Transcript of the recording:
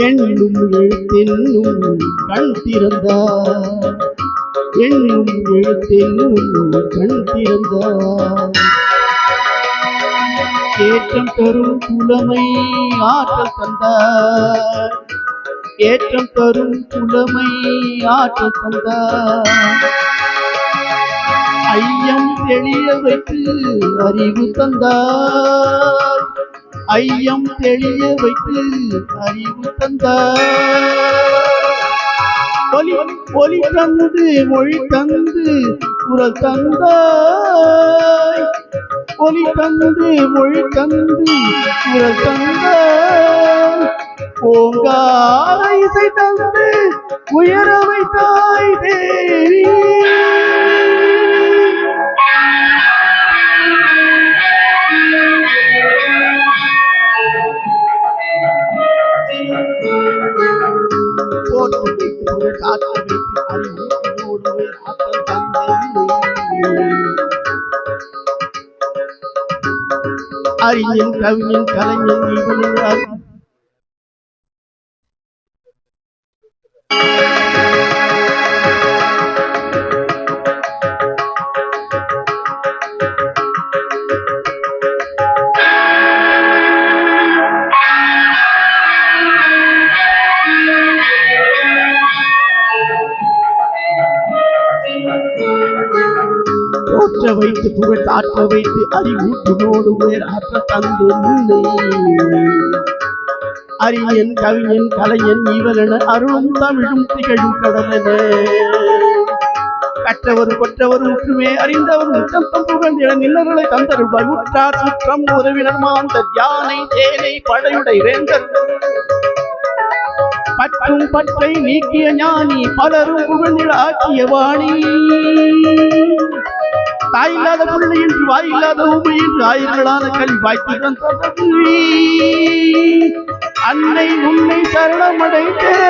எண்ணும் எழுத்தென்னும் கண் திறந்தார், எண்ணும் எழுத்தென்னும் கண் திறந்தார். ஏற்றம் தரும் புலமை ஆற்றல் தந்தார், ஏற்றம் தரும் புலமை ஆற்றல் தந்தார். ஐயம் தெளிய வைத்து அறிவு தந்தார், ஐயம் தெளிய வைத்து அறிவு தந்தார். ஒலி ஒலி தந்து மொழி தந்து குரல் தந்தாய், ஒலி தந்து மொழி தந்து குரல் தந்தாய். ஓங்கார இசை தந்து உயர வைத்தாய் தேவி. அறிஞன் கவிஞன் கலைஞன் இவனார் போற்ற வைத்து புகழ் தாற்ற வைத்து அறிவூட்டினோடு உயர் ஆற்ற தந்து முன்னை. அறிஞன் கவிஞன் கலைஞன் இவரென அருளும் தமிழும் திகழும் கடலென. கற்றவர் கொற்றவர் முற்றுமே அறிந்தவர் முத்தம் புகழ்ந்திட நின்னர்களை தந்தருள்வாய். உற்றார் சுற்றம் உறவினர் மாந்த யானை தேனை படையுடை வேந்தர் பற்றும் பற்றை நீக்கிய ஞானி பலரும் புகழ்ந்திட ஆக்கிய வாணி. தாயில்லாத பிள்ளை என்று வாயில்லாத உண்மை என்று ஆயிரங்களான கல்வி வாய்த்து அன்னை உன்னை சரணமடைந்தேன்.